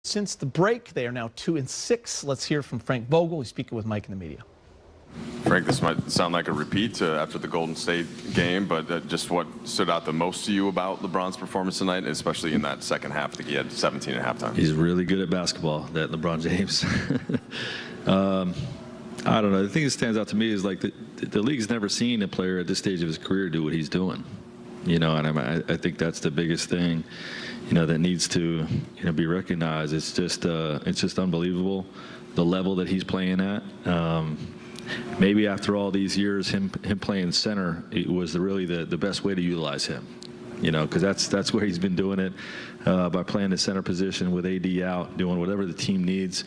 Since the break, they are now 2-6. Let's hear from Frank Vogel. He's speaking with Mike in the media. Frank, this might sound like a repeat after the Golden State game, but just what stood out the most to you about LeBron's performance tonight, especially in that second half? I think he had 17 at halftime. He's really good at basketball, that LeBron James. I don't know. The thing that stands out to me is like the league's never seen a player at this stage of his career do what he's doing. You know, and I think that's the biggest thing, you know, that needs to, you know, be recognized. It's just unbelievable, the level that he's playing at. Maybe after all these years, him playing center, it was really the best way to utilize him. You know, because that's where he's been doing it, by playing the center position with AD out, doing whatever the team needs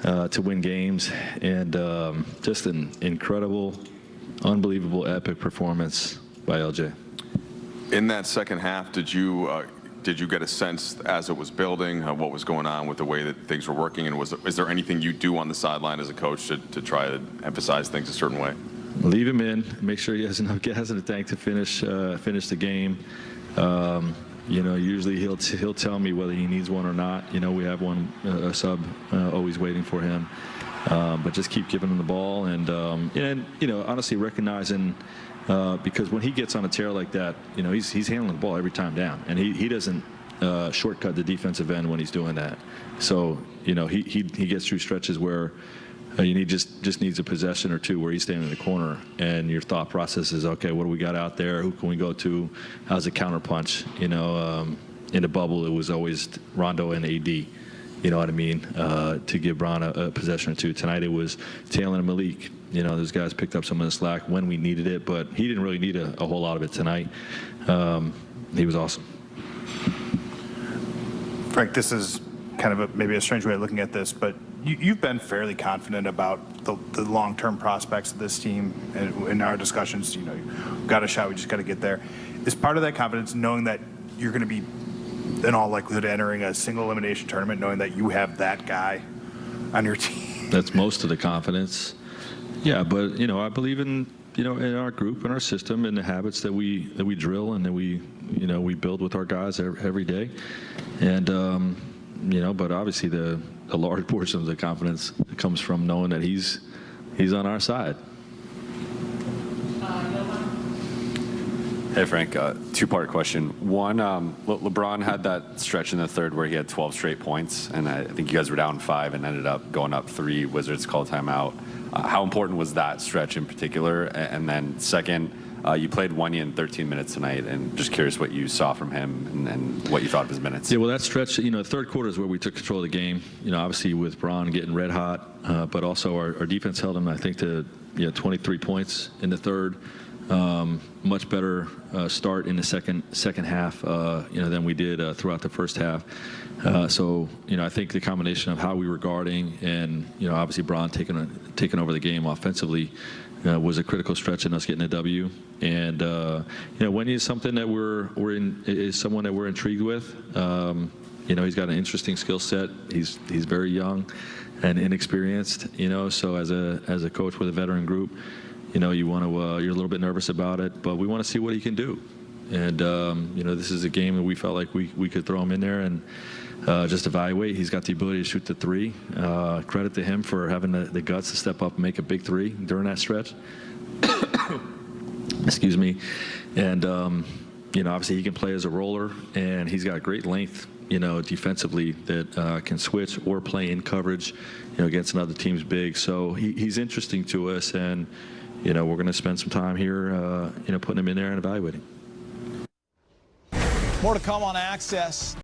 to win games, and just an incredible, unbelievable, epic performance by LJ. In that second half, did you get a sense as it was building what was going on with the way that things were working, and is there anything you do on the sideline as a coach to try to emphasize things a certain way? Leave him in, make sure he has enough gas in the tank to finish the game. You know, usually he'll tell me whether he needs one or not. You know, we have a sub always waiting for him, but just keep giving him the ball, and you know, honestly recognizing. Because when he gets on a tear like that, you know, he's handling the ball every time down, and he doesn't shortcut the defensive end when he's doing that. So, you know, he gets through stretches where you just needs a possession or two where he's standing in the corner, and your thought process is, okay, what do we got out there? Who can we go to? How's the counterpunch? You know, in the bubble, it was always Rondo and AD. You know what I mean? To give Bron a possession or two. Tonight it was Taylor and Malik. You know, those guys picked up some of the slack when we needed it, but he didn't really need a whole lot of it tonight. He was awesome. Frank, this is kind of maybe a strange way of looking at this, but you've been fairly confident about the long-term prospects of this team. And in our discussions, you know, we've got a shot, we just got to get there. Is part of that confidence knowing that you're going to be, in all likelihood, entering a single elimination tournament, knowing that you have that guy on your team? That's most of the confidence. Yeah, but, you know, I believe in, you know, in our group and our system and the habits that we drill and that we build with our guys every day. And, you know, but obviously the large portion of the confidence comes from knowing that he's on our side. Hey, Frank, two-part question. One, LeBron had that stretch in the third where he had 12 straight points, and I think you guys were down 5 and ended up going up 3. Wizards called timeout. How important was that stretch in particular? And then second, you played Wanya in 13 minutes tonight, and just curious what you saw from him and what you thought of his minutes. Yeah, well, that stretch, you know, the third quarter is where we took control of the game. You know, obviously with Bron getting red hot, but also our defense held him, I think, to 23 points in the third. Much better start in the second half, you know, than we did throughout the first half. So, you know, I think the combination of how we were guarding and, you know, obviously Bron taking over the game offensively was a critical stretch in us getting a W. And you know, Wendy is something that is someone that we're intrigued with. You know, he's got an interesting skill set. He's very young and inexperienced. You know, so as a coach with a veteran group, you know, you want to you're a little bit nervous about it, but we want to see what he can do. And you know, this is a game that we felt like we could throw him in there and just evaluate. He's got the ability to shoot the 3. Credit to him for having the guts to step up and make a big 3 during that stretch. Excuse me. And you know, obviously he can play as a roller, and he's got great length, you know, defensively that can switch or play in coverage, you know, against another team's big. So he's interesting to us, and you know, we're going to spend some time here, you know, putting him in there and evaluating. More to come on Access.